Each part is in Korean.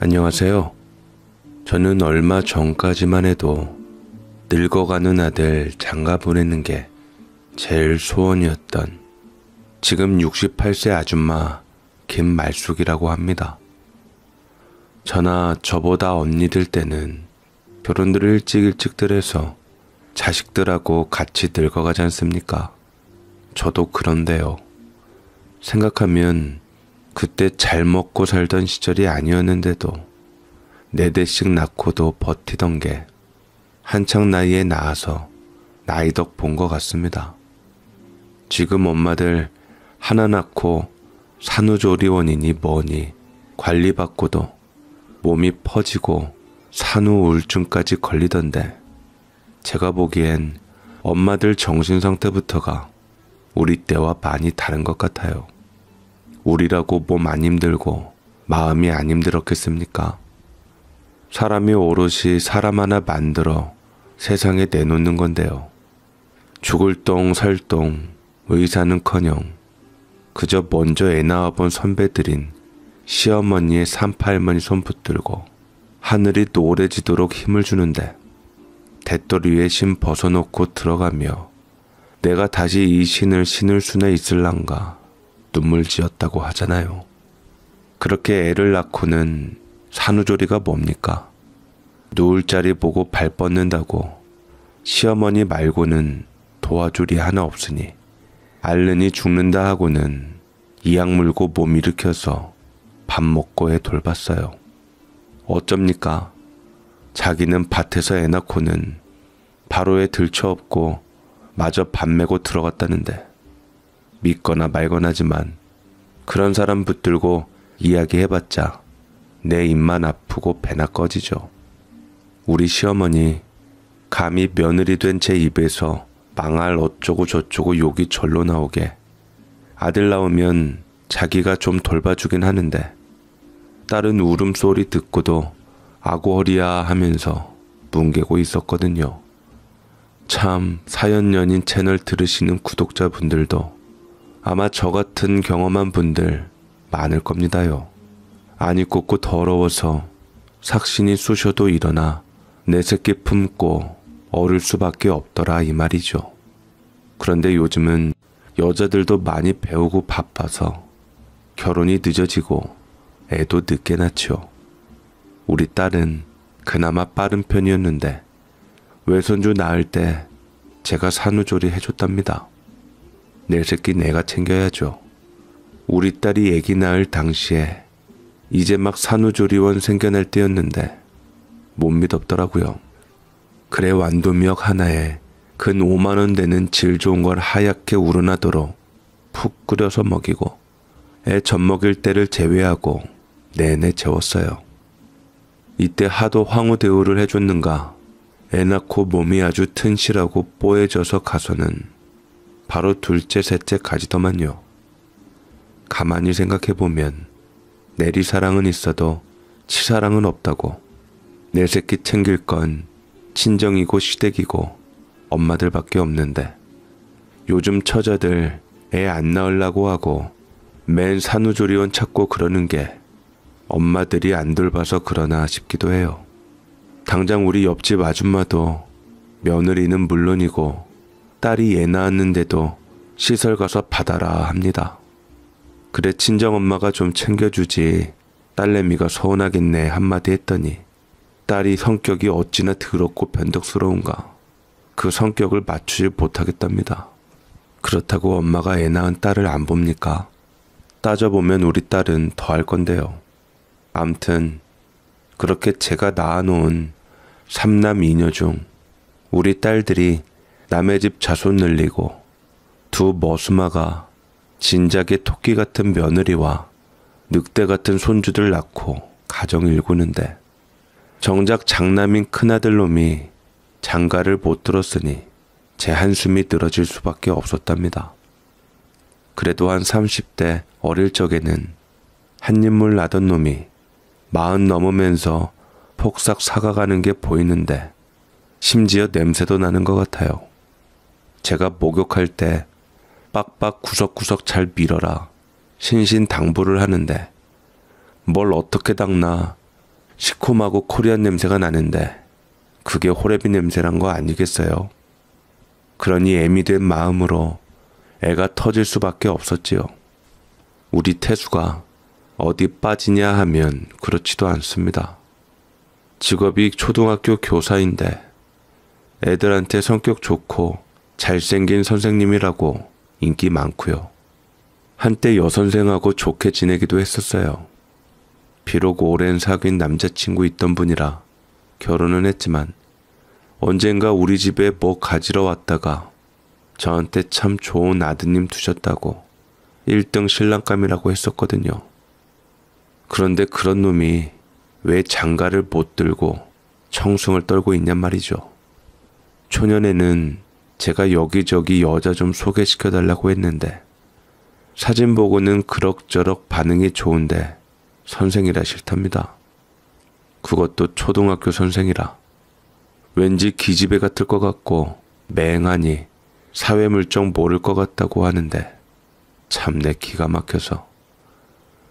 안녕하세요. 저는 얼마 전까지만 해도 늙어가는 아들 장가 보내는 게 제일 소원이었던 지금 68세 아줌마 김말숙이라고 합니다. 저나 저보다 언니들 때는 결혼들을 일찍들 해서 자식들하고 같이 늙어가지 않습니까? 저도 그런데요. 생각하면 그때 잘 먹고 살던 시절이 아니었는데도 4대씩 낳고도 버티던 게 한창 나이에 낳아서 나이덕 본 것 같습니다. 지금 엄마들 하나 낳고 산후조리원이니 뭐니 관리받고도 몸이 퍼지고 산후우울증까지 걸리던데 제가 보기엔 엄마들 정신상태부터가 우리 때와 많이 다른 것 같아요. 우리라고 몸 안 힘들고 마음이 안 힘들었겠습니까? 사람이 오롯이 사람 하나 만들어 세상에 내놓는 건데요. 죽을 똥 살 똥 의사는커녕 그저 먼저 애 낳아본 선배들인 시어머니의 산파할머니 손 붙들고 하늘이 노래지도록 힘을 주는데 대떨 위에 신 벗어놓고 들어가며 내가 다시 이 신을 신을 수나 있을란가 눈물 지었다고 하잖아요. 그렇게 애를 낳고는 산후조리가 뭡니까? 누울 자리 보고 발 뻗는다고 시어머니 말고는 도와줄이 하나 없으니 앓느니 죽는다 하고는 이악 물고 몸 일으켜서 밥 먹고 애 돌봤어요. 어쩝니까? 자기는 밭에서 애 낳고는 바로 애 들쳐업고 마저 밥 메고 들어갔다는데 믿거나 말거나지만 그런 사람 붙들고 이야기해봤자 내 입만 아프고 배나 꺼지죠. 우리 시어머니 감히 며느리 된 제 입에서 망할 어쩌고 저쩌고 욕이 절로 나오게 아들 나오면 자기가 좀 돌봐주긴 하는데 딸은 울음소리 듣고도 아고허리야 하면서 뭉개고 있었거든요. 참 사연연인 채널 들으시는 구독자분들도 아마 저 같은 경험한 분들 많을 겁니다요. 안 입고 더러워서 삭신이 쑤셔도 일어나 내 새끼 품고 어릴 수밖에 없더라 이 말이죠. 그런데 요즘은 여자들도 많이 배우고 바빠서 결혼이 늦어지고 애도 늦게 낳죠. 우리 딸은 그나마 빠른 편이었는데 외손주 낳을 때 제가 산후조리 해줬답니다. 내 새끼 내가 챙겨야죠. 우리 딸이 애기 낳을 당시에 이제 막 산후조리원 생겨날 때였는데 못 믿었더라고요. 그래 완도미역 하나에 근 5만원 되는 질 좋은 걸 하얗게 우러나도록 푹 끓여서 먹이고 애 젖 먹일 때를 제외하고 내내 재웠어요. 이때 하도 황후대우를 해줬는가 애 낳고 몸이 아주 튼실하고 뽀해져서 가서는 바로 둘째 셋째 가지더만요. 가만히 생각해보면 내리사랑은 있어도 치사랑은 없다고 내 새끼 챙길 건 친정이고 시댁이고 엄마들밖에 없는데 요즘 처자들 애 안 낳으려고 하고 맨 산후조리원 찾고 그러는 게 엄마들이 안 돌봐서 그러나 싶기도 해요. 당장 우리 옆집 아줌마도 며느리는 물론이고 딸이 애 낳았는데도 시설 가서 받아라 합니다. 그래 친정엄마가 좀 챙겨주지 딸내미가 서운하겠네 한마디 했더니 딸이 성격이 어찌나 더럽고 변덕스러운가 그 성격을 맞추지 못하겠답니다. 그렇다고 엄마가 애 낳은 딸을 안 봅니까? 따져보면 우리 딸은 더 할 건데요. 암튼 그렇게 제가 낳아놓은 3남 2녀 중 우리 딸들이 남의 집 자손 늘리고 두 머스마가 진작에 토끼 같은 며느리와 늑대 같은 손주들 낳고 가정 일구는데 정작 장남인 큰아들 놈이 장가를 못 들었으니 제 한숨이 늘어질 수밖에 없었답니다. 그래도 한 30대 어릴 적에는 한 인물 나던 놈이 40 넘으면서 폭삭 사가가는 게 보이는데 심지어 냄새도 나는 것 같아요. 제가 목욕할 때 빡빡 구석구석 잘 밀어라 신신당부를 하는데 뭘 어떻게 닦나 시큼하고 코리안 냄새가 나는데 그게 호레비 냄새란 거 아니겠어요? 그러니 애미 된 마음으로 애가 터질 수밖에 없었지요. 우리 태수가 어디 빠지냐 하면 그렇지도 않습니다. 직업이 초등학교 교사인데 애들한테 성격 좋고 잘생긴 선생님이라고 인기 많고요. 한때 여선생하고 좋게 지내기도 했었어요. 비록 오랜 사귄 남자친구 있던 분이라 결혼은 했지만 언젠가 우리 집에 뭐 가지러 왔다가 저한테 참 좋은 아드님 두셨다고 1등 신랑감이라고 했었거든요. 그런데 그런 놈이 왜 장가를 못 들고 청승을 떨고 있냔 말이죠. 초년에는 제가 여기저기 여자 좀 소개시켜달라고 했는데 사진 보고는 그럭저럭 반응이 좋은데 선생이라 싫답니다. 그것도 초등학교 선생이라. 왠지 기집애 같을 것 같고 맹하니 사회 물정 모를 것 같다고 하는데 참 내 기가 막혀서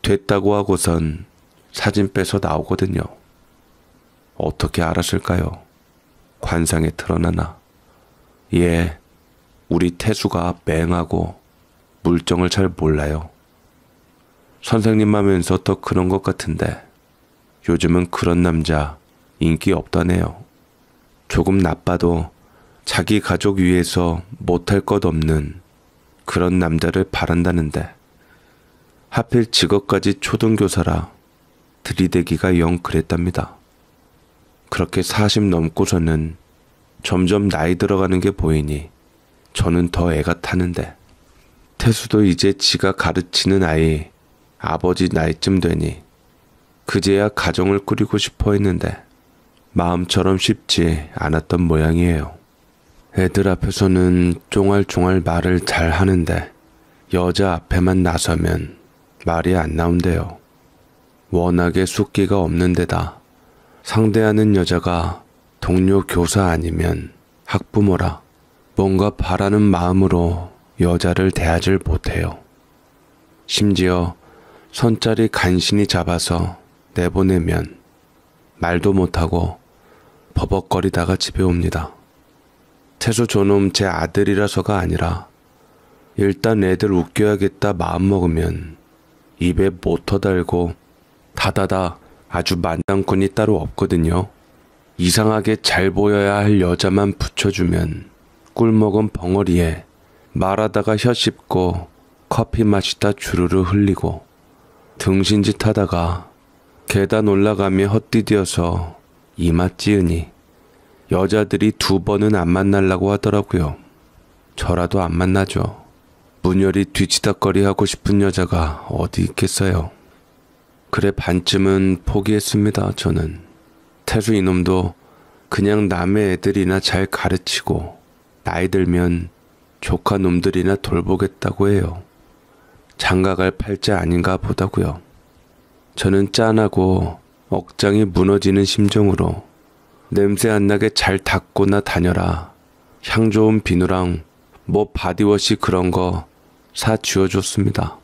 됐다고 하고선 사진 빼서 나오거든요. 어떻게 알았을까요? 관상에 드러나나. 예, 우리 태수가 맹하고 물정을 잘 몰라요. 선생님 하면서 더 그런 것 같은데 요즘은 그런 남자 인기 없다네요. 조금 나빠도 자기 가족 위해서 못할 것 없는 그런 남자를 바란다는데 하필 직업까지 초등교사라 들이대기가 영 그랬답니다. 그렇게 40 넘고서는 점점 나이 들어가는 게 보이니 저는 더 애가 타는데 태수도 이제 지가 가르치는 아이 아버지 나이쯤 되니 그제야 가정을 꾸리고 싶어 했는데 마음처럼 쉽지 않았던 모양이에요. 애들 앞에서는 쫑알쫑알 말을 잘 하는데 여자 앞에만 나서면 말이 안 나온대요. 워낙에 숫기가 없는 데다 상대하는 여자가 동료 교사 아니면 학부모라 뭔가 바라는 마음으로 여자를 대하질 못해요. 심지어 손자리 간신히 잡아서 내보내면 말도 못하고 버벅거리다가 집에 옵니다. 태수 저놈 제 아들이라서가 아니라 일단 애들 웃겨야겠다 마음먹으면 입에 모터 달고 다다다 아주 만장꾼이 따로 없거든요. 이상하게 잘 보여야 할 여자만 붙여주면 꿀먹은 벙어리에 말하다가 혀 씹고 커피 마시다 주르르 흘리고 등신짓 하다가 계단 올라가며 헛디뎌서 이마 찌으니 여자들이 2번은 안 만나려고 하더라고요. 저라도 안 만나죠. 문열이 뒤치다거리 하고 싶은 여자가 어디 있겠어요. 그래 반쯤은 포기했습니다. 저는. 태수 이놈도 그냥 남의 애들이나 잘 가르치고 나이 들면 조카 놈들이나 돌보겠다고 해요. 장가갈 팔자 아닌가 보다고요. 저는 짠하고 억장이 무너지는 심정으로 냄새 안 나게 잘 닦고나 다녀라. 향 좋은 비누랑 뭐 바디워시 그런 거 사 쥐어줬습니다.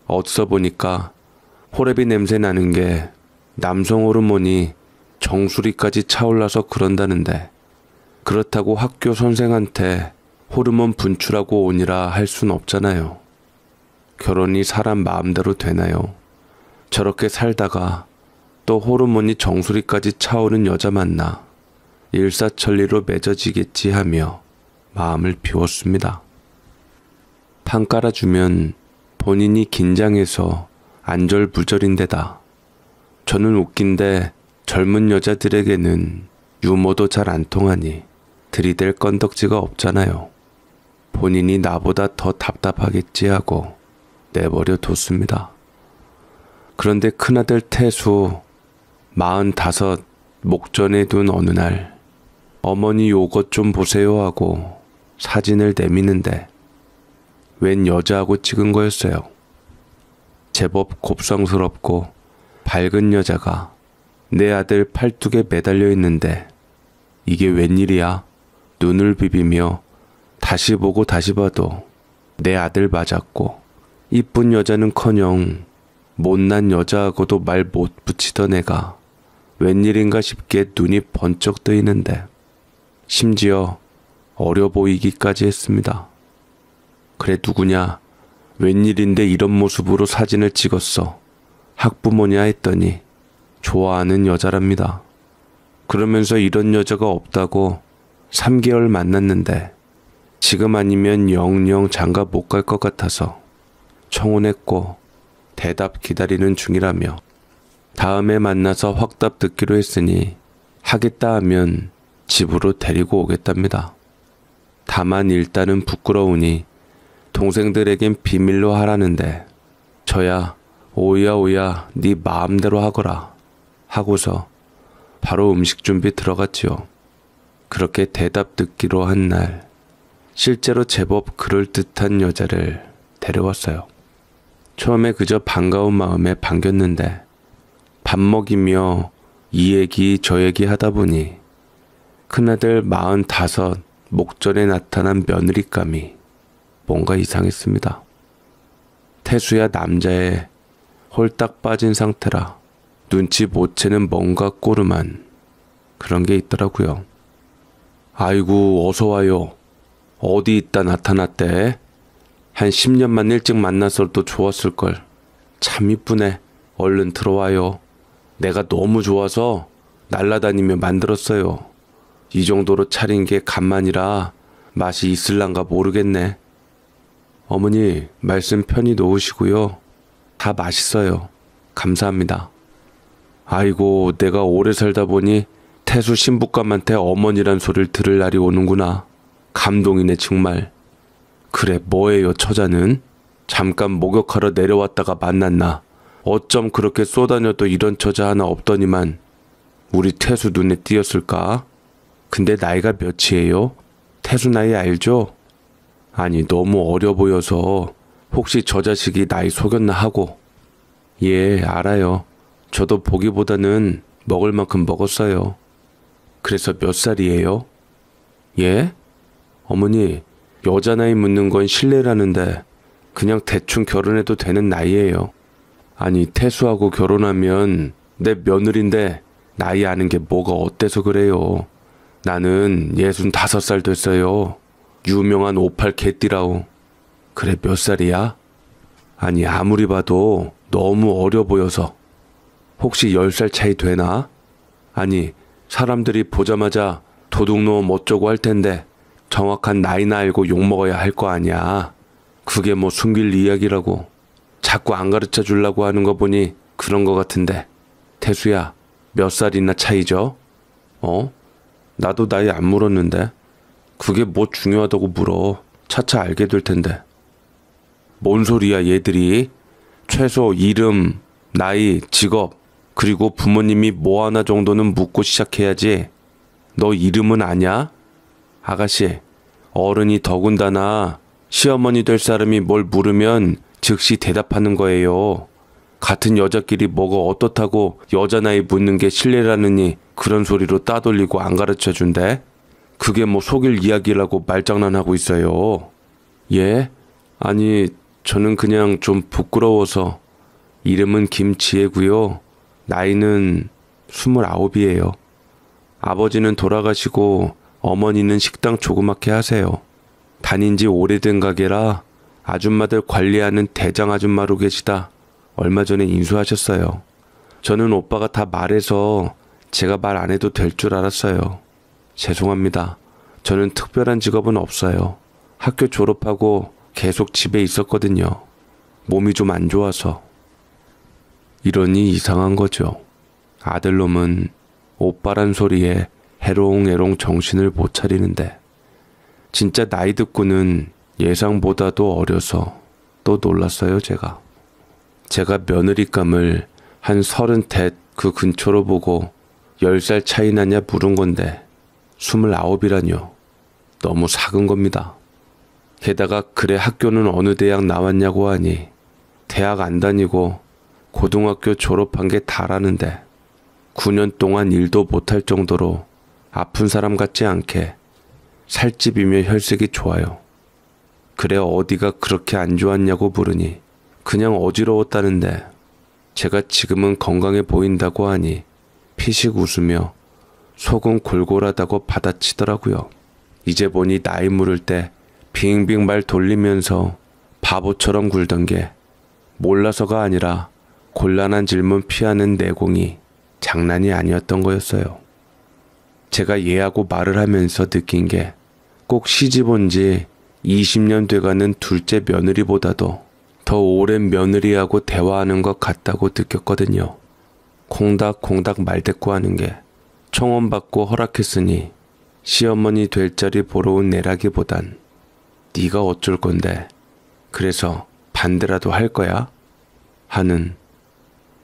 어디서 보니까 호레비 냄새 나는 게 남성 호르몬이 정수리까지 차올라서 그런다는데 그렇다고 학교 선생한테 호르몬 분출하고 오니라 할 순 없잖아요. 결혼이 사람 마음대로 되나요? 저렇게 살다가 또 호르몬이 정수리까지 차오른 여자 만나 일사천리로 맺어지겠지 하며 마음을 비웠습니다. 판 깔아주면 본인이 긴장해서 안절부절인데다 저는 웃긴데 젊은 여자들에게는 유머도 잘 안 통하니 들이댈 건덕지가 없잖아요. 본인이 나보다 더 답답하겠지 하고 내버려 뒀습니다. 그런데 큰아들 태수 45 목전에 둔 어느 날 어머니 요것 좀 보세요 하고 사진을 내미는데 웬 여자하고 찍은 거였어요. 제법 곱상스럽고 밝은 여자가 내 아들 팔뚝에 매달려 있는데 이게 웬일이야? 눈을 비비며 다시 보고 다시 봐도 내 아들 맞았고 이쁜 여자는커녕 못난 여자하고도 말 못 붙이던 애가 웬일인가 싶게 눈이 번쩍 뜨이는데 심지어 어려 보이기까지 했습니다. 그래 누구냐? 웬일인데 이런 모습으로 사진을 찍었어. 학부모냐 했더니 좋아하는 여자랍니다. 그러면서 이런 여자가 없다고 3개월 만났는데 지금 아니면 영영 장가 못 갈 것 같아서 청혼했고 대답 기다리는 중이라며 다음에 만나서 확답 듣기로 했으니 하겠다 하면 집으로 데리고 오겠답니다. 다만 일단은 부끄러우니 동생들에겐 비밀로 하라는데 저야 오야 네 마음대로 하거라 하고서 바로 음식 준비 들어갔지요. 그렇게 대답 듣기로 한 날 실제로 제법 그럴듯한 여자를 데려왔어요. 처음에 그저 반가운 마음에 반겼는데 밥 먹이며 이 얘기 저 얘기 하다 보니 큰아들 45 목전에 나타난 며느리감이 뭔가 이상했습니다. 태수야 남자에 홀딱 빠진 상태라 눈치 못 채는 뭔가 꼬름한 그런 게 있더라고요. 아이고 어서 와요. 어디 있다 나타났대? 한 10년만 일찍 만났어도 좋았을걸. 참 이쁘네. 얼른 들어와요. 내가 너무 좋아서 날라다니며 만들었어요. 이 정도로 차린 게 간만이라 맛이 있을란가 모르겠네. 어머니 말씀 편히 놓으시고요. 다 맛있어요. 감사합니다. 아이고 내가 오래 살다 보니 태수 신부감한테 어머니란 소리를 들을 날이 오는구나. 감동이네 정말. 그래 뭐예요 처자는? 잠깐 목욕하러 내려왔다가 만났나. 어쩜 그렇게 쏘다녀도 이런 처자 하나 없더니만 우리 태수 눈에 띄었을까? 근데 나이가 몇이에요? 태수 나이 알죠? 아니 너무 어려 보여서 혹시 저 자식이 나이 속였나 하고. 예 알아요. 저도 보기보다는 먹을 만큼 먹었어요. 그래서 몇 살이에요? 예? 어머니 여자 나이 묻는 건 실례라는데 그냥 대충 결혼해도 되는 나이예요. 아니 태수하고 결혼하면 내 며느리인데 나이 아는 게 뭐가 어때서 그래요. 나는 65살 됐어요. 유명한 58 개띠라우. 그래 몇 살이야? 아니 아무리 봐도 너무 어려 보여서. 혹시 10살 차이 되나? 아니 사람들이 보자마자 도둑놈 어쩌고 할 텐데 정확한 나이나 알고 욕먹어야 할 거 아니야. 그게 뭐 숨길 이야기라고. 자꾸 안 가르쳐 주려고 하는 거 보니 그런 거 같은데. 태수야 몇 살이나 차이죠? 나도 나이 안 물었는데. 그게 뭐 중요하다고 물어. 차차 알게 될 텐데. 뭔 소리야 얘들이. 최소 이름, 나이, 직업 그리고 부모님이 뭐 하나 정도는 묻고 시작해야지. 너 이름은 아냐? 아가씨, 어른이 더군다나 시어머니 될 사람이 뭘 물으면 즉시 대답하는 거예요. 같은 여자끼리 뭐가 어떻다고 여자 나이 묻는 게 실례라느니 그런 소리로 따돌리고 안 가르쳐 준대? 그게 뭐 속일 이야기라고 말장난하고 있어요. 예? 아니 저는 그냥 좀 부끄러워서. 이름은 김지혜고요. 나이는 29이에요. 아버지는 돌아가시고 어머니는 식당 조그맣게 하세요. 다닌 지 오래된 가게라 아줌마들 관리하는 대장 아줌마로 계시다 얼마 전에 인수하셨어요. 저는 오빠가 다 말해서 제가 말 안 해도 될 줄 알았어요. 죄송합니다. 저는 특별한 직업은 없어요. 학교 졸업하고 계속 집에 있었거든요. 몸이 좀 안 좋아서. 이러니 이상한 거죠. 아들놈은 오빠란 소리에 해롱해롱 정신을 못 차리는데 진짜 나이 듣고는 예상보다도 어려서 또 놀랐어요 제가. 제가 며느리감을 한 33 그 근처로 보고 10살 차이 나냐 물은 건데 29이라뇨. 너무 작은 겁니다. 게다가 그래 학교는 어느 대학 나왔냐고 하니 대학 안 다니고 고등학교 졸업한 게 다라는데 9년 동안 일도 못할 정도로 아픈 사람 같지 않게 살집이며 혈색이 좋아요. 그래 어디가 그렇게 안 좋았냐고 물으니 그냥 어지러웠다는데 제가 지금은 건강해 보인다고 하니 피식 웃으며 속은 골골하다고 받아치더라고요. 이제 보니 나이 물을 때 빙빙 말 돌리면서 바보처럼 굴던 게 몰라서가 아니라 곤란한 질문 피하는 내공이 장난이 아니었던 거였어요. 제가 얘하고 말을 하면서 느낀 게 꼭 시집 온 지 20년 돼가는 둘째 며느리보다도 더 오랜 며느리하고 대화하는 것 같다고 느꼈거든요. 콩닥콩닥 말대꾸하는 게 청혼받고 허락했으니 시어머니 될 자리 보러 온 애라기보단 네가 어쩔 건데 그래서 반대라도 할 거야? 하는,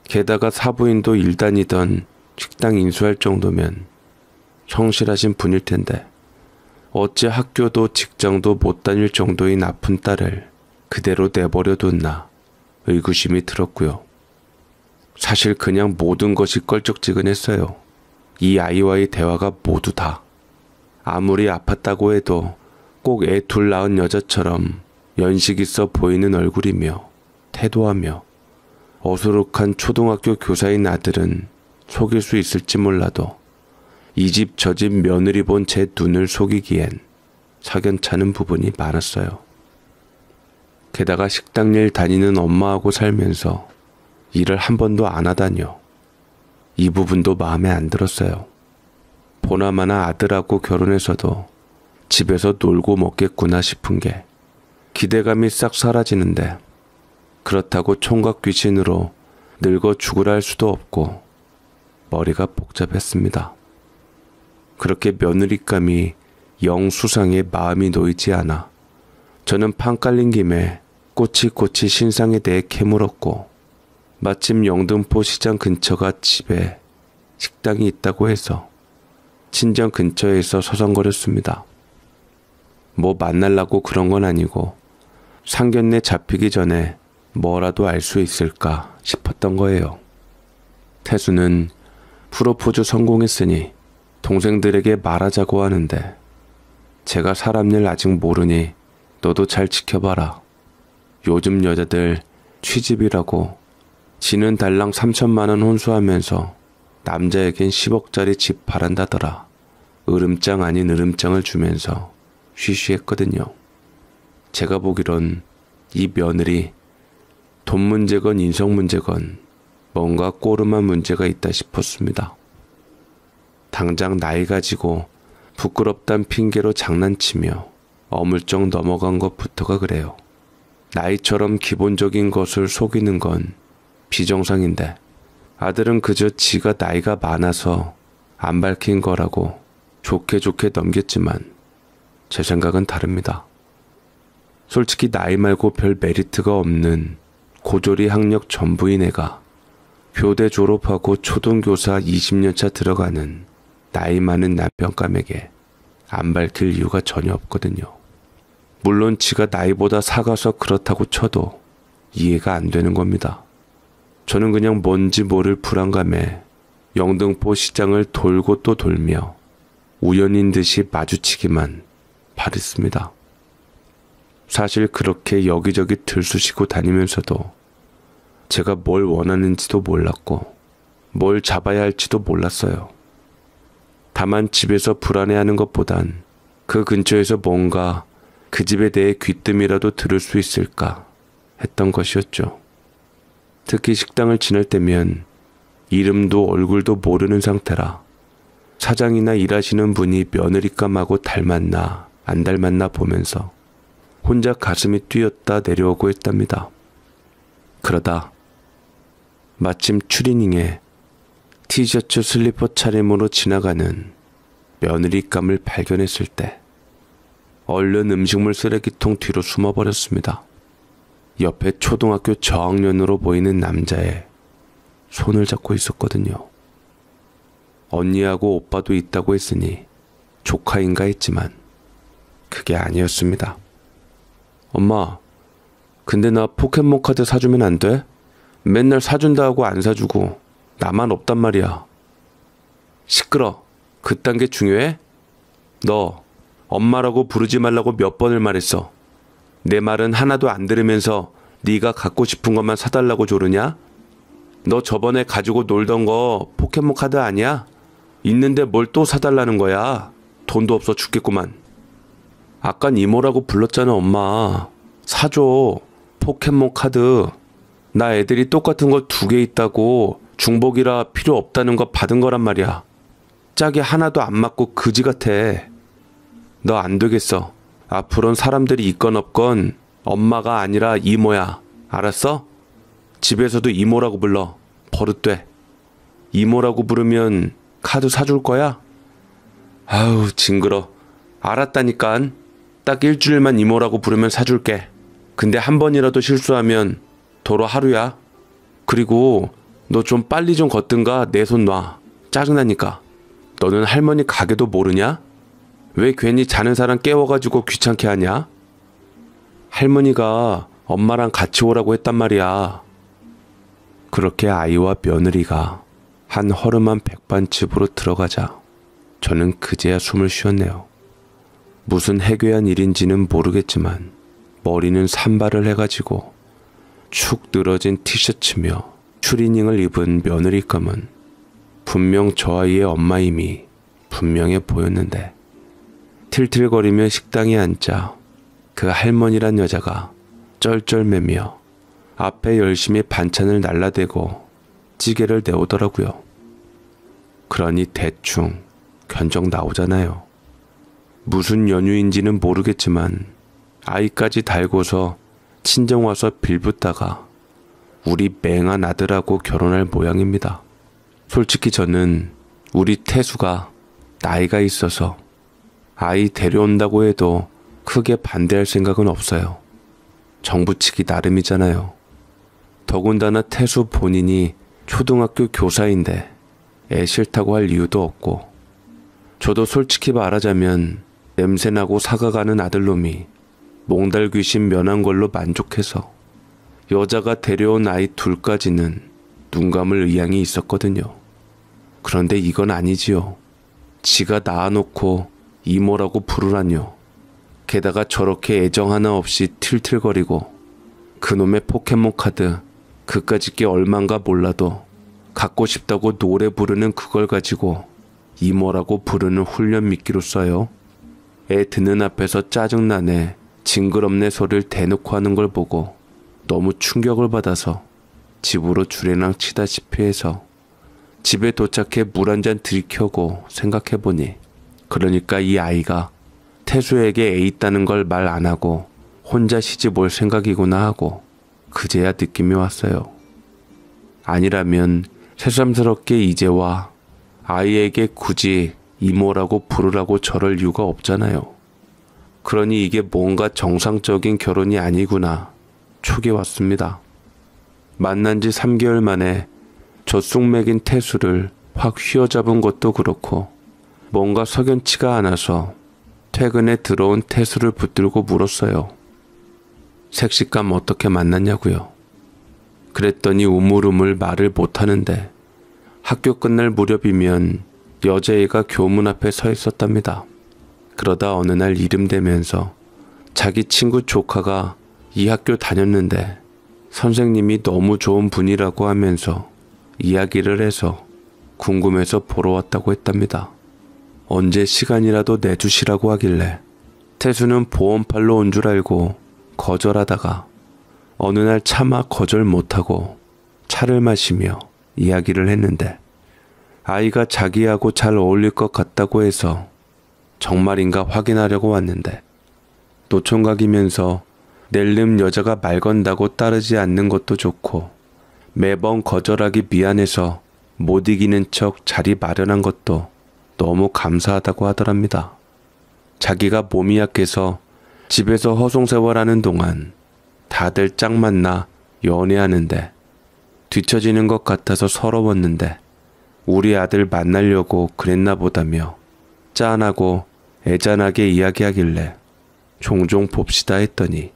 게다가 사부인도 일 다니던 식당 인수할 정도면 성실하신 분일 텐데 어째 학교도 직장도 못 다닐 정도인 아픈 딸을 그대로 내버려뒀나 의구심이 들었고요. 사실 그냥 모든 것이 껄쩍지근했어요. 이 아이와의 대화가 모두 다. 아무리 아팠다고 해도 꼭 애 둘 낳은 여자처럼 연식 있어 보이는 얼굴이며 태도하며 어수룩한 초등학교 교사인 아들은 속일 수 있을지 몰라도 이 집 저 집 며느리 본 제 눈을 속이기엔 석연찮은 부분이 많았어요. 게다가 식당 일 다니는 엄마하고 살면서 일을 한 번도 안 하다니요. 이 부분도 마음에 안 들었어요. 보나마나 아들하고 결혼해서도 집에서 놀고 먹겠구나 싶은 게 기대감이 싹 사라지는데 그렇다고 총각 귀신으로 늙어 죽으라 할 수도 없고 머리가 복잡했습니다. 그렇게 며느리감이 영 수상에 마음이 놓이지 않아 저는 판 깔린 김에 꼬치꼬치 신상에 대해 캐물었고 마침 영등포 시장 근처가 집에 식당이 있다고 해서 친정 근처에서 서성거렸습니다. 뭐 만나려고 그런 건 아니고 상견례 잡히기 전에 뭐라도 알 수 있을까 싶었던 거예요. 태수는 프로포즈 성공했으니 동생들에게 말하자고 하는데 제가 사람 일 아직 모르니 너도 잘 지켜봐라. 요즘 여자들 취집이라고 지는 달랑 3천만 원 혼수하면서 남자에겐 10억짜리 집 바란다더라. 으름장 아닌 으름장을 주면서 쉬쉬했거든요. 제가 보기론 이 며느리 돈 문제건 인성 문제건 뭔가 꼬름한 문제가 있다 싶었습니다. 당장 나이 가지고 부끄럽단 핑계로 장난치며 어물쩍 넘어간 것부터가 그래요. 나이처럼 기본적인 것을 속이는 건 비정상인데 아들은 그저 지가 나이가 많아서 안 밝힌 거라고 좋게 좋게 넘겼지만 제 생각은 다릅니다. 솔직히 나이 말고 별 메리트가 없는 고졸이 학력 전부인 애가 교대 졸업하고 초등교사 20년차 들어가는 나이 많은 남편감에게 안 밝힐 이유가 전혀 없거든요. 물론 지가 나이보다 사가서 그렇다고 쳐도 이해가 안 되는 겁니다. 저는 그냥 뭔지 모를 불안감에 영등포 시장을 돌고 또 돌며 우연인 듯이 마주치기만 바랬습니다. 사실 그렇게 여기저기 들쑤시고 다니면서도 제가 뭘 원하는지도 몰랐고 뭘 잡아야 할지도 몰랐어요. 다만 집에서 불안해하는 것보단 그 근처에서 뭔가 그 집에 대해 귀뜸이라도 들을 수 있을까 했던 것이었죠. 특히 식당을 지낼 때면 이름도 얼굴도 모르는 상태라 사장이나 일하시는 분이 며느리감하고 닮았나 안 닮았나 보면서 혼자 가슴이 뛰었다 내려오고 했답니다. 그러다 마침 추리닝에 티셔츠 슬리퍼 차림으로 지나가는 며느리감을 발견했을 때 얼른 음식물 쓰레기통 뒤로 숨어버렸습니다. 옆에 초등학교 저학년으로 보이는 남자의 손을 잡고 있었거든요. 언니하고 오빠도 있다고 했으니 조카인가 했지만 그게 아니었습니다. 엄마, 근데 나 포켓몬 카드 사주면 안 돼? 맨날 사준다 하고 안 사주고 나만 없단 말이야. 시끄러. 그딴 게 중요해? 너 엄마라고 부르지 말라고 몇 번을 말했어. 내 말은 하나도 안 들으면서 네가 갖고 싶은 것만 사달라고 조르냐? 너 저번에 가지고 놀던 거 포켓몬 카드 아니야? 있는데 뭘 또 사달라는 거야? 돈도 없어 죽겠구만. 아깐 이모라고 불렀잖아 엄마. 사줘. 포켓몬 카드. 나 애들이 똑같은 거 2개 있다고 중복이라 필요 없다는 거 받은 거란 말이야. 짝이 하나도 안 맞고 그지 같아. 너 안 되겠어. 앞으로는 사람들이 있건 없건 엄마가 아니라 이모야. 알았어? 집에서도 이모라고 불러. 버릇돼. 이모라고 부르면 카드 사줄 거야? 아우 징그러. 알았다니깐. 딱 일주일만 이모라고 부르면 사줄게. 근데 한 번이라도 실수하면 도로 하루야. 그리고 너 좀 빨리 좀 걷든가 내 손 놔. 짜증나니까. 너는 할머니 가게도 모르냐? 왜 괜히 자는 사람 깨워가지고 귀찮게 하냐? 할머니가 엄마랑 같이 오라고 했단 말이야. 그렇게 아이와 며느리가 한 허름한 백반집으로 들어가자 저는 그제야 숨을 쉬었네요. 무슨 해괴한 일인지는 모르겠지만 머리는 산발을 해가지고 축 늘어진 티셔츠며 추리닝을 입은 며느리감은 분명 저 아이의 엄마임이 분명해 보였는데 틸틸거리며 식당에 앉자 그 할머니란 여자가 쩔쩔매며 앞에 열심히 반찬을 날라대고 찌개를 내오더라고요. 그러니 대충 견적 나오잖아요. 무슨 연유인지는 모르겠지만 아이까지 달고서 친정 와서 빌붙다가 우리 맹한 아들하고 결혼할 모양입니다. 솔직히 저는 우리 태수가 나이가 있어서 아이 데려온다고 해도 크게 반대할 생각은 없어요. 정부치기 나름이잖아요. 더군다나 태수 본인이 초등학교 교사인데 애 싫다고 할 이유도 없고 저도 솔직히 말하자면 냄새나고 사가가는 아들놈이 몽달 귀신 면한 걸로 만족해서 여자가 데려온 아이 둘까지는 눈 감을 의향이 있었거든요. 그런데 이건 아니지요. 지가 낳아놓고 이모라고 부르라뇨. 게다가 저렇게 애정 하나 없이 틸틸거리고 그놈의 포켓몬 카드 그까짓 게 얼만가 몰라도 갖고 싶다고 노래 부르는 그걸 가지고 이모라고 부르는 훈련 미끼로 써요. 애 듣는 앞에서 짜증나네 징그럽네 소리를 대놓고 하는 걸 보고 너무 충격을 받아서 집으로 주례랑 치다시피 해서 집에 도착해 물 한 잔 들이켜고 생각해보니 그러니까 이 아이가 태수에게 애 있다는 걸 말 안 하고 혼자 시집 올 생각이구나 하고 그제야 느낌이 왔어요. 아니라면 새삼스럽게 이제와 아이에게 굳이 이모라고 부르라고 저럴 이유가 없잖아요. 그러니 이게 뭔가 정상적인 결혼이 아니구나 촉이 왔습니다. 만난 지 3개월 만에 젖속 먹인 태수를 확 휘어잡은 것도 그렇고 뭔가 석연치가 않아서 퇴근에 들어온 태수를 붙들고 물었어요. 색시감 어떻게 만났냐고요. 그랬더니 우물우물 말을 못하는데 학교 끝날 무렵이면 여자애가 교문 앞에 서 있었답니다. 그러다 어느 날 이름 대면서 자기 친구 조카가 이 학교 다녔는데 선생님이 너무 좋은 분이라고 하면서 이야기를 해서 궁금해서 보러 왔다고 했답니다. 언제 시간이라도 내주시라고 하길래 태수는 보험팔로 온 줄 알고 거절하다가 어느 날 차마 거절 못하고 차를 마시며 이야기를 했는데 아이가 자기하고 잘 어울릴 것 같다고 해서 정말인가 확인하려고 왔는데 노총각이면서 낼름 여자가 말 건다고 따르지 않는 것도 좋고 매번 거절하기 미안해서 못 이기는 척 자리 마련한 것도 너무 감사하다고 하더랍니다. 자기가 몸이 약해서 집에서 허송세월하는 동안 다들 짝 만나 연애하는데 뒤처지는 것 같아서 서러웠는데 우리 아들 만나려고 그랬나 보다며 짠하고 애잔하게 이야기하길래 종종 봅시다 했더니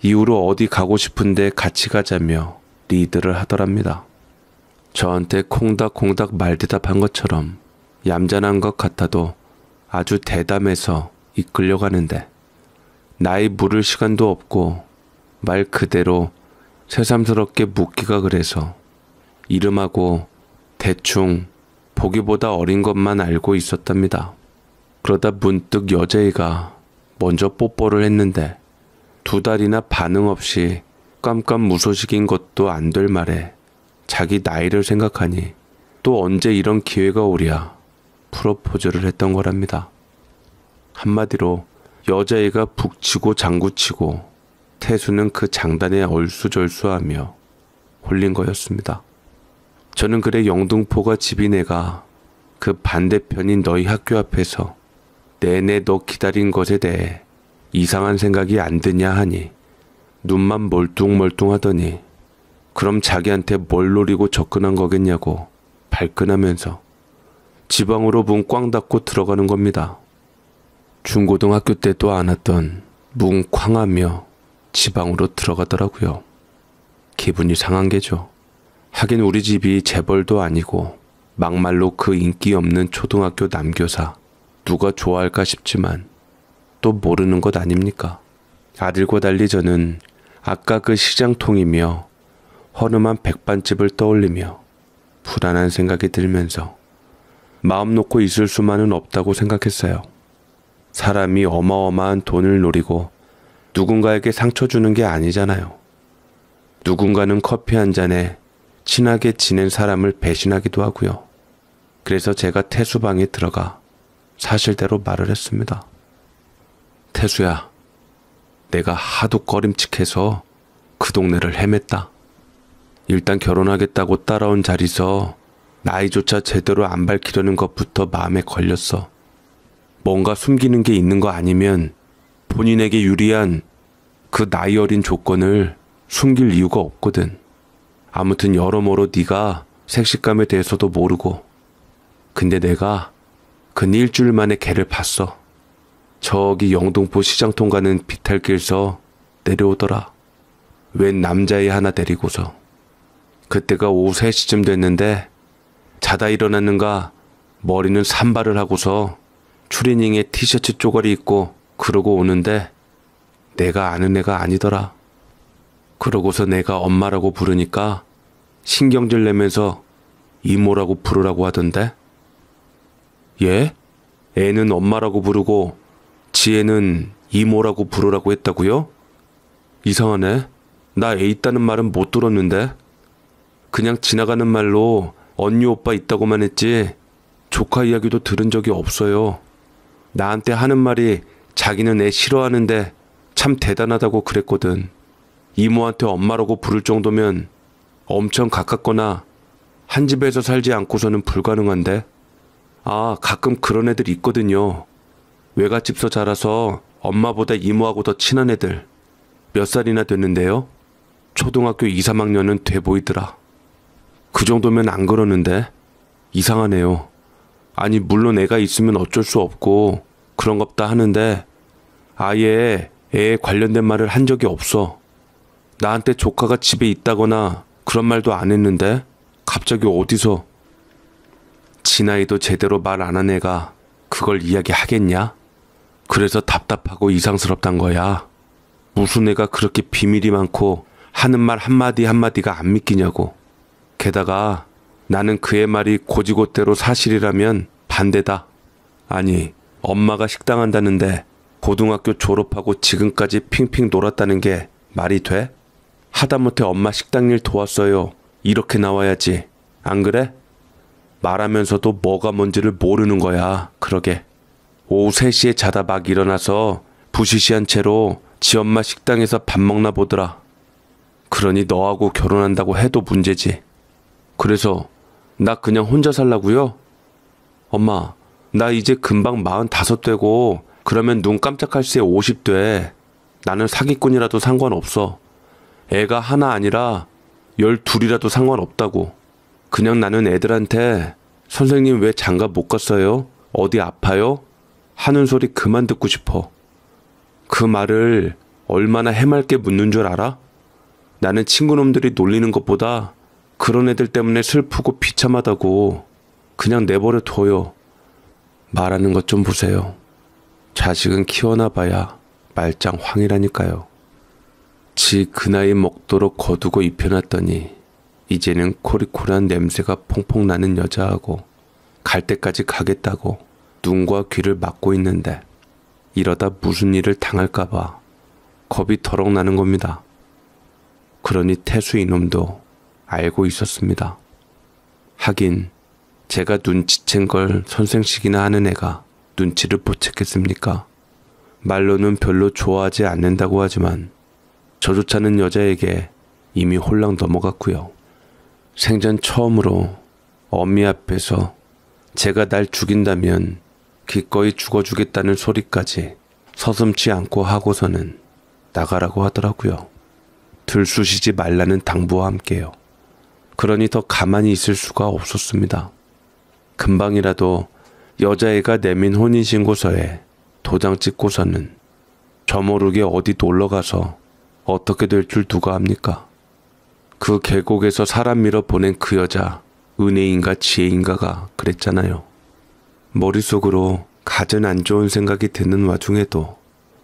이후로 어디 가고 싶은데 같이 가자며 리드를 하더랍니다. 저한테 콩닥콩닥 말대답한 것처럼 얌전한 것 같아도 아주 대담해서 이끌려가는데 나이 물을 시간도 없고 말 그대로 새삼스럽게 묻기가 그래서 이름하고 대충 보기보다 어린 것만 알고 있었답니다. 그러다 문득 여자애가 먼저 뽀뽀를 했는데 2달이나 반응 없이 깜깜무소식인 것도 안 될 말에 자기 나이를 생각하니 또 언제 이런 기회가 오랴 프로포즈를 했던 거랍니다. 한마디로 여자애가 북치고 장구치고 태수는 그 장단에 얼쑤절쑤하며 홀린 거였습니다. 저는 그래 영등포가 집인 애가 그 반대편인 너희 학교 앞에서 내내 너 기다린 것에 대해 이상한 생각이 안 드냐 하니 눈만 멀뚱멀뚱하더니 그럼 자기한테 뭘 노리고 접근한 거겠냐고 발끈하면서 지방으로 문 꽝 닫고 들어가는 겁니다. 중고등학교 때도 안 왔던 문 쾅하며 지방으로 들어가더라고요. 기분이 상한 게죠. 하긴 우리 집이 재벌도 아니고 막말로 그 인기 없는 초등학교 남교사 누가 좋아할까 싶지만 또 모르는 것 아닙니까? 아들과 달리 저는 아까 그 시장통이며 허름한 백반집을 떠올리며 불안한 생각이 들면서 마음 놓고 있을 수만은 없다고 생각했어요. 사람이 어마어마한 돈을 노리고 누군가에게 상처 주는 게 아니잖아요. 누군가는 커피 한 잔에 친하게 지낸 사람을 배신하기도 하고요. 그래서 제가 태수방에 들어가 사실대로 말을 했습니다. 태수야, 내가 하도 꺼림칙해서 그 동네를 헤맸다. 일단 결혼하겠다고 따라온 자리서 나이조차 제대로 안 밝히려는 것부터 마음에 걸렸어. 뭔가 숨기는 게 있는 거 아니면 본인에게 유리한 그 나이 어린 조건을 숨길 이유가 없거든. 아무튼 여러모로 네가 색식감에 대해서도 모르고. 근데 내가 근 일주일 만에 걔를 봤어. 저기 영등포 시장통 가는 비탈길서 내려오더라. 웬 남자애 하나 데리고서. 그때가 오후 3시쯤 됐는데 자다 일어났는가 머리는 산발을 하고서 추리닝에 티셔츠 쪼가리 입고 그러고 오는데 내가 아는 애가 아니더라. 그러고서 내가 엄마라고 부르니까 신경질 내면서 이모라고 부르라고 하던데. 예? 애는 엄마라고 부르고 지애는 이모라고 부르라고 했다고요? 이상하네. 나 애 있다는 말은 못 들었는데. 그냥 지나가는 말로 언니 오빠 있다고만 했지 조카 이야기도 들은 적이 없어요. 나한테 하는 말이 자기는 애 싫어하는데 참 대단하다고 그랬거든. 이모한테 엄마라고 부를 정도면 엄청 가깝거나 한 집에서 살지 않고서는 불가능한데. 아, 가끔 그런 애들 있거든요. 외갓집서 자라서 엄마보다 이모하고 더 친한 애들. 몇 살이나 됐는데요? 초등학교 2, 3학년은 돼 보이더라. 그 정도면 안 그러는데 이상하네요. 아니 물론 애가 있으면 어쩔 수 없고 그런갑다 하는데 아예 애에 관련된 말을 한 적이 없어. 나한테 조카가 집에 있다거나 그런 말도 안 했는데 갑자기 어디서. 지 나이도 제대로 말 안 한 애가 그걸 이야기하겠냐? 그래서 답답하고 이상스럽단 거야. 무슨 애가 그렇게 비밀이 많고 하는 말 한마디 한마디가 안 믿기냐고. 게다가 나는 그의 말이 고지고대로 사실이라면 반대다. 아니 엄마가 식당 한다는데 고등학교 졸업하고 지금까지 핑핑 놀았다는 게 말이 돼? 하다못해 엄마 식당 일 도왔어요. 이렇게 나와야지. 안 그래? 말하면서도 뭐가 뭔지를 모르는 거야. 그러게. 오후 3시에 자다 막 일어나서 부시시한 채로 지 엄마 식당에서 밥 먹나 보더라. 그러니 너하고 결혼한다고 해도 문제지. 그래서 나 그냥 혼자 살라고요? 엄마, 나 이제 금방 45 되고 그러면 눈 깜짝할 새에 50 돼. 나는 사기꾼이라도 상관없어. 애가 하나 아니라 12이라도 상관없다고. 그냥 나는 애들한테 선생님 왜 장가 못 갔어요? 어디 아파요? 하는 소리 그만 듣고 싶어. 그 말을 얼마나 해맑게 묻는 줄 알아? 나는 친구놈들이 놀리는 것보다 그런 애들 때문에 슬프고 비참하다고. 그냥 내버려 둬요. 말하는 것 좀 보세요. 자식은 키워놔봐야 말짱 황이라니까요. 지 그 나이 먹도록 거두고 입혀놨더니 이제는 코리코리한 냄새가 퐁퐁 나는 여자하고 갈 때까지 가겠다고 눈과 귀를 막고 있는데 이러다 무슨 일을 당할까봐 겁이 더럭 나는 겁니다. 그러니 태수 이놈도 알고 있었습니다. 하긴 제가 눈치챈 걸 선생식이나 하는 애가 눈치를 못 챘겠습니까? 말로는 별로 좋아하지 않는다고 하지만 저조차는 여자에게 이미 홀랑 넘어갔고요. 생전 처음으로 어미 앞에서 제가 날 죽인다면 기꺼이 죽어주겠다는 소리까지 서슴지 않고 하고서는 나가라고 하더라고요. 들쑤시지 말라는 당부와 함께요. 그러니 더 가만히 있을 수가 없었습니다. 금방이라도 여자애가 내민 혼인신고서에 도장 찍고서는 저 모르게 어디 놀러가서 어떻게 될 줄 누가 압니까? 그 계곡에서 사람 밀어 보낸 그 여자 은혜인가 지혜인가가 그랬잖아요. 머릿속으로 가진 안 좋은 생각이 드는 와중에도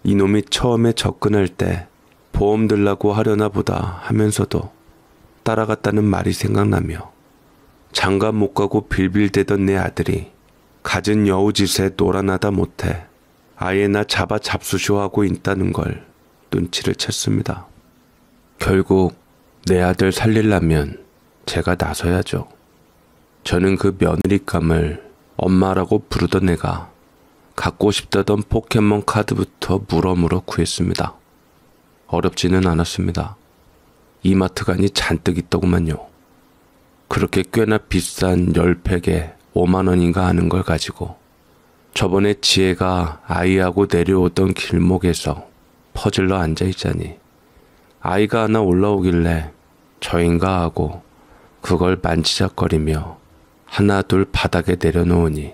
이놈이 처음에 접근할 때 보험 들라고 하려나 보다 하면서도 따라갔다는 말이 생각나며 장가 못 가고 빌빌대던 내 아들이 갖은 여우짓에 놀아나다 못해 아예 나 잡아 잡수쇼하고 있다는 걸 눈치를 챘습니다. 결국 내 아들 살리려면 제가 나서야죠. 저는 그 며느리감을 엄마라고 부르던 애가 갖고 싶다던 포켓몬 카드부터 물어물어 구했습니다. 어렵지는 않았습니다. 이마트 가니 잔뜩 있더구만요. 그렇게 꽤나 비싼 10팩에 5만 원인가 하는 걸 가지고 저번에 지혜가 아이하고 내려오던 길목에서 퍼질러 앉아있자니 아이가 하나 올라오길래 저인가 하고 그걸 만지작거리며 하나 둘 바닥에 내려놓으니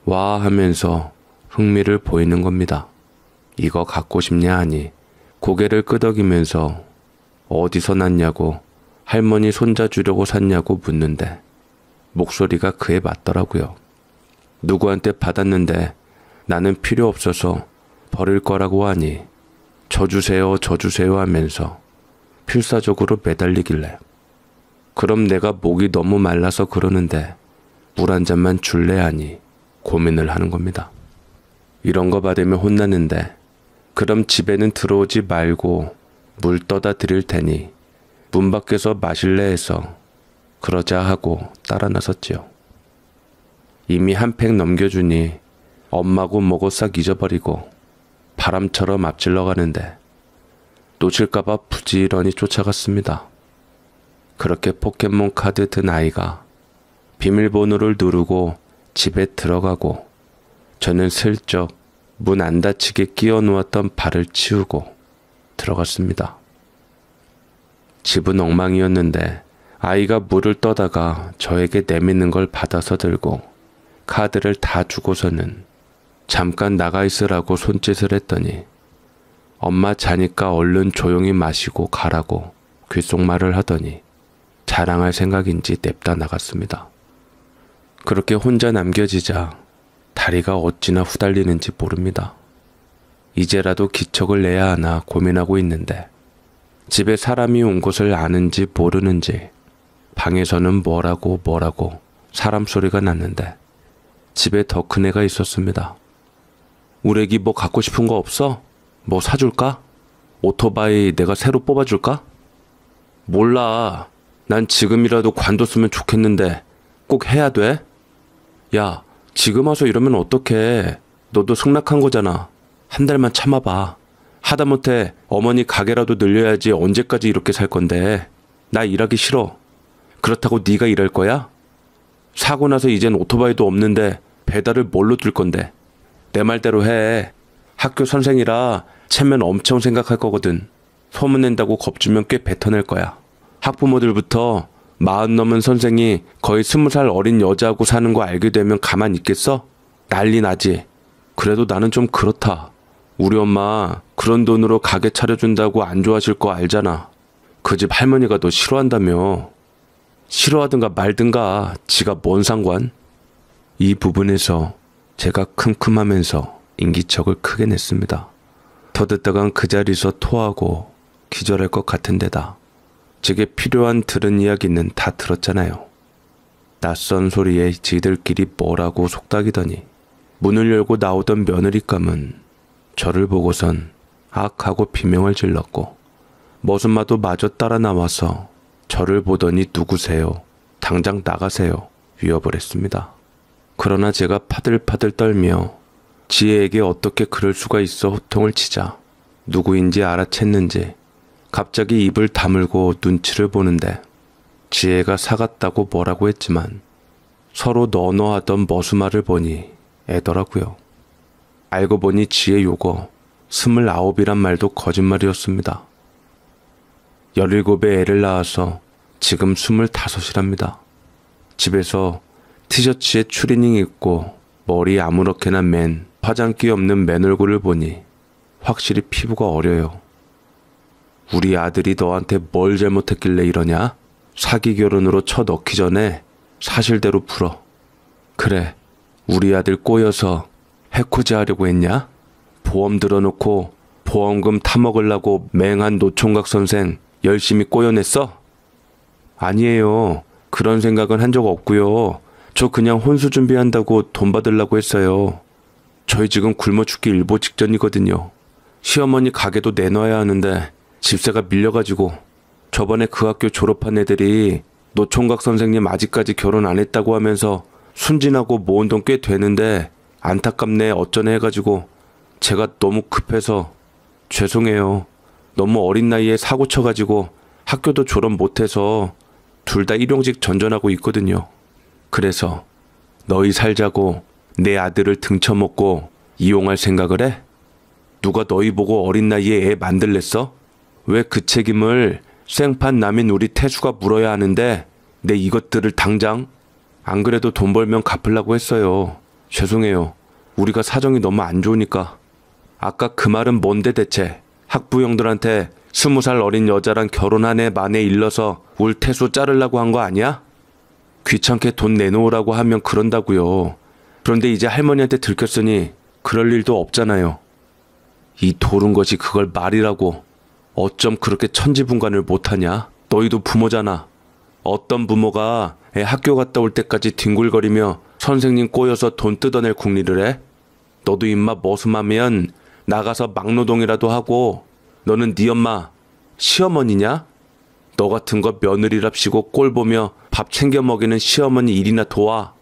와 하면서 흥미를 보이는 겁니다. 이거 갖고 싶냐 하니 고개를 끄덕이면서 어디서 났냐고 할머니 손자 주려고 샀냐고 묻는데 목소리가 그에 맞더라고요. 누구한테 받았는데 나는 필요 없어서 버릴 거라고 하니 저 주세요 하면서 필사적으로 매달리길래 그럼 내가 목이 너무 말라서 그러는데 물 한 잔만 줄래 하니 고민을 하는 겁니다. 이런 거 받으면 혼나는데 그럼 집에는 들어오지 말고 물 떠다 드릴 테니 문 밖에서 마실래 해서 그러자 하고 따라 나섰지요. 이미 한 팩 넘겨주니 엄마고 뭐고 싹 잊어버리고 바람처럼 앞질러 가는데 놓칠까봐 부지런히 쫓아갔습니다. 그렇게 포켓몬 카드 든 아이가 비밀번호를 누르고 집에 들어가고 저는 슬쩍 문 안 닫히게 끼워 놓았던 발을 치우고 들어갔습니다. 집은 엉망이었는데 아이가 물을 떠다가 저에게 내미는 걸 받아서 들고 카드를 다 주고서는 잠깐 나가 있으라고 손짓을 했더니 엄마 자니까 얼른 조용히 마시고 가라고 귓속말을 하더니 자랑할 생각인지 냅다 나갔습니다. 그렇게 혼자 남겨지자 다리가 어찌나 후달리는지 모릅니다. 이제라도 기척을 내야 하나 고민하고 있는데 집에 사람이 온 것을 아는지 모르는지 방에서는 뭐라고 사람 소리가 났는데 집에 더 큰 애가 있었습니다. 우리 애기 뭐 갖고 싶은 거 없어? 뭐 사줄까? 오토바이 내가 새로 뽑아줄까? 몰라. 난 지금이라도 관뒀으면 좋겠는데 꼭 해야 돼? 야, 지금 와서 이러면 어떡해. 너도 승낙한 거잖아. 한 달만 참아봐. 하다못해 어머니 가게라도 늘려야지 언제까지 이렇게 살 건데. 나 일하기 싫어. 그렇다고 네가 일할 거야? 사고 나서 이젠 오토바이도 없는데 배달을 뭘로 뛸 건데. 내 말대로 해. 학교 선생이라 체면 엄청 생각할 거거든. 소문낸다고 겁주면 꽤 뱉어낼 거야. 학부모들부터 40 넘은 선생이 거의 20살 어린 여자하고 사는 거 알게 되면 가만 있겠어? 난리 나지. 그래도 나는 좀 그렇다. 우리 엄마 그런 돈으로 가게 차려준다고 안 좋아하실 거 알잖아. 그 집 할머니가 너 싫어한다며. 싫어하든가 말든가 지가 뭔 상관? 이 부분에서 제가 큼큼하면서 인기척을 크게 냈습니다. 더 듣다간 그 자리에서 토하고 기절할 것 같은 데다 제게 필요한 들은 이야기는 다 들었잖아요. 낯선 소리에 지들끼리 뭐라고 속닥이더니 문을 열고 나오던 며느리감은 저를 보고선 악 하고 비명을 질렀고 머슴마도 마저 따라 나와서 저를 보더니 누구세요? 당장 나가세요. 위협을 했습니다. 그러나 제가 파들파들 떨며 지혜에게 어떻게 그럴 수가 있어 호통을 치자 누구인지 알아챘는지 갑자기 입을 다물고 눈치를 보는데 지혜가 사갔다고 뭐라고 했지만 서로 너너하던 머수말을 보니 애더라고요. 알고 보니 지혜 요거 29이란 말도 거짓말이었습니다. 17에 애를 낳아서 지금 25이랍니다. 집에서 티셔츠에 추리닝 입고 머리 아무렇게나 맨 화장기 없는 맨 얼굴을 보니 확실히 피부가 어려요. 우리 아들이 너한테 뭘 잘못했길래 이러냐? 사기 결혼으로 쳐 넣기 전에 사실대로 풀어. 그래, 우리 아들 꼬여서 해코지 하려고 했냐? 보험 들어놓고 보험금 타먹으려고 맹한 노총각 선생 열심히 꼬여냈어? 아니에요. 그런 생각은 한 적 없고요. 저 그냥 혼수 준비한다고 돈 받으려고 했어요. 저희 지금 굶어 죽기 일보 직전이거든요. 시어머니 가게도 내놔야 하는데 집세가 밀려가지고 저번에 그 학교 졸업한 애들이 노총각 선생님 아직까지 결혼 안 했다고 하면서 순진하고 모은 돈 꽤 되는데 안타깝네 어쩌네 해가지고 제가 너무 급해서 죄송해요. 너무 어린 나이에 사고 쳐가지고 학교도 졸업 못해서 둘 다 일용직 전전하고 있거든요. 그래서 너희 살자고 내 아들을 등쳐먹고 이용할 생각을 해? 누가 너희 보고 어린 나이에 애 만들랬어? 왜 그 책임을 생판 남인 우리 태수가 물어야 하는데 내 이것들을 당장? 안 그래도 돈 벌면 갚으려고 했어요. 죄송해요. 우리가 사정이 너무 안 좋으니까. 아까 그 말은 뭔데 대체? 학부형들한테 20살 어린 여자랑 결혼한 애 만에 일러서 울 태수 자르려고 한 거 아니야? 귀찮게 돈 내놓으라고 하면 그런다고요. 그런데 이제 할머니한테 들켰으니 그럴 일도 없잖아요. 이 도른 것이 그걸 말이라고. 어쩜 그렇게 천지분간을 못하냐? 너희도 부모잖아. 어떤 부모가 애 학교 갔다 올 때까지 뒹굴거리며 선생님 꼬여서 돈 뜯어낼 궁리를 해? 너도 임마 머슴하면 나가서 막노동이라도 하고. 너는 네 엄마 시어머니냐? 너 같은 거 며느리랍시고 꼴 보며 밥 챙겨 먹이는 시어머니 일이나 도와.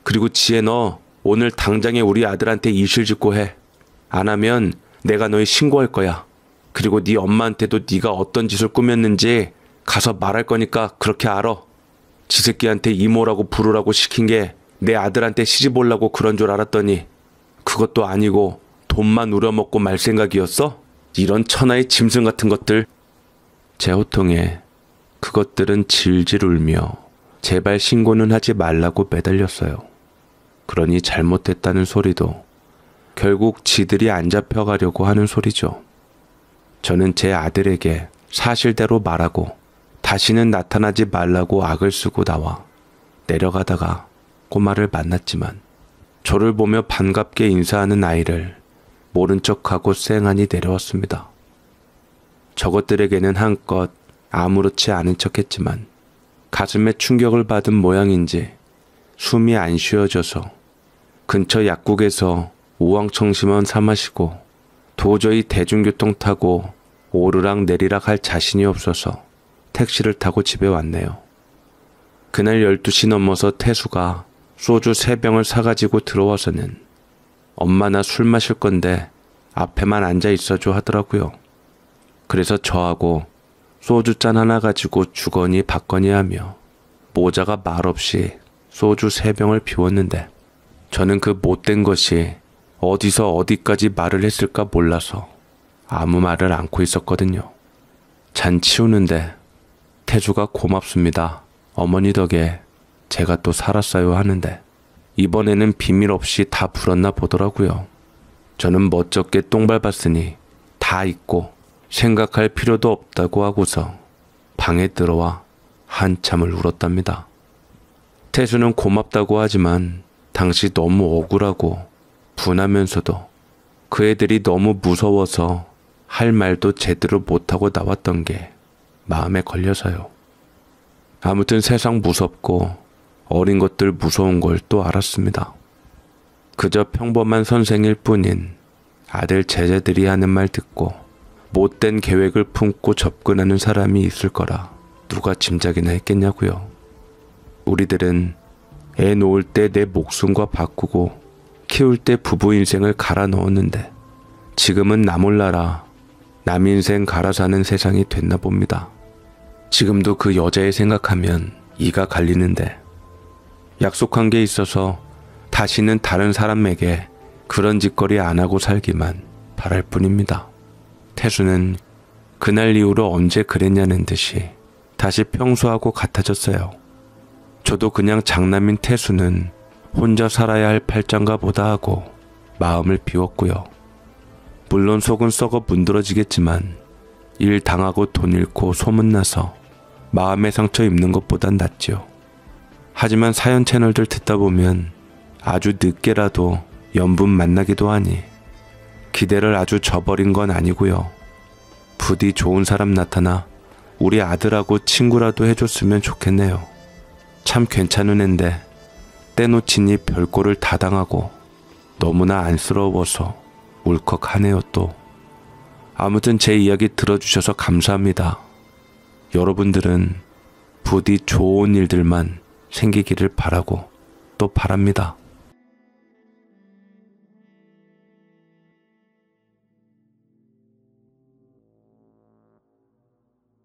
그리고 지혜 너 오늘 당장에 우리 아들한테 이실직고 해. 안 하면 내가 너희 신고할 거야. 그리고 네 엄마한테도 네가 어떤 짓을 꾸몄는지 가서 말할 거니까 그렇게 알아. 지 새끼한테 이모라고 부르라고 시킨 게 내 아들한테 시집 오려고 그런 줄 알았더니 그것도 아니고 돈만 우려먹고 말 생각이었어? 이런 천하의 짐승 같은 것들. 제 호통에 그것들은 질질 울며 제발 신고는 하지 말라고 매달렸어요. 그러니 잘못했다는 소리도 결국 지들이 안 잡혀가려고 하는 소리죠. 저는 제 아들에게 사실대로 말하고 다시는 나타나지 말라고 악을 쓰고 나와 내려가다가 꼬마를 만났지만 저를 보며 반갑게 인사하는 아이를 모른 척하고 쌩하니 내려왔습니다. 저것들에게는 한껏 아무렇지 않은 척했지만 가슴에 충격을 받은 모양인지 숨이 안 쉬어져서 근처 약국에서 우왕청심원 사 마시고 도저히 대중교통 타고 오르락 내리락 할 자신이 없어서 택시를 타고 집에 왔네요. 그날 12시 넘어서 태수가 소주 3병을 사가지고 들어와서는 엄마 나 술 마실 건데 앞에만 앉아 있어줘 하더라고요. 그래서 저하고 소주잔 하나 가지고 주거니 받거니 하며 모자가 말없이 소주 3병을 비웠는데 저는 그 못된 것이 어디서 어디까지 말을 했을까 몰라서 아무 말을 않고 있었거든요. 잔 치우는데 태주가 고맙습니다. 어머니 덕에 제가 또 살았어요 하는데 이번에는 비밀 없이 다 풀었나 보더라고요. 저는 멋쩍게 똥 밟았으니 다 잊고 생각할 필요도 없다고 하고서 방에 들어와 한참을 울었답니다. 태수는 고맙다고 하지만 당시 너무 억울하고 분하면서도 그 애들이 너무 무서워서 할 말도 제대로 못하고 나왔던 게 마음에 걸려서요. 아무튼 세상 무섭고 어린 것들 무서운 걸 또 알았습니다. 그저 평범한 선생일 뿐인 아들 제자들이 하는 말 듣고 못된 계획을 품고 접근하는 사람이 있을 거라 누가 짐작이나 했겠냐고요. 우리들은 애 놓을 때 내 목숨과 바꾸고 키울 때 부부 인생을 갈아 넣었는데 지금은 나 몰라라 남 인생 갈아 사는 세상이 됐나 봅니다. 지금도 그 여자애 생각하면 이가 갈리는데 약속한 게 있어서 다시는 다른 사람에게 그런 짓거리 안 하고 살기만 바랄 뿐입니다. 태수는 그날 이후로 언제 그랬냐는 듯이 다시 평소하고 같아졌어요. 저도 그냥 장남인 태수는 혼자 살아야 할 팔짱가 보다 하고 마음을 비웠고요. 물론 속은 썩어 문드러지겠지만 일 당하고 돈 잃고 소문나서 마음의 상처 입는 것보단 낫죠. 하지만 사연 채널들 듣다 보면 아주 늦게라도 연분 만나기도 하니 기대를 아주 저버린 건 아니고요. 부디 좋은 사람 나타나 우리 아들하고 친구라도 해줬으면 좋겠네요. 참 괜찮은 앤데 떼놓치니 별꼴을 다 당하고 너무나 안쓰러워서 울컥하네요 또. 아무튼 제 이야기 들어주셔서 감사합니다. 여러분들은 부디 좋은 일들만 생기기를 바라고 또 바랍니다.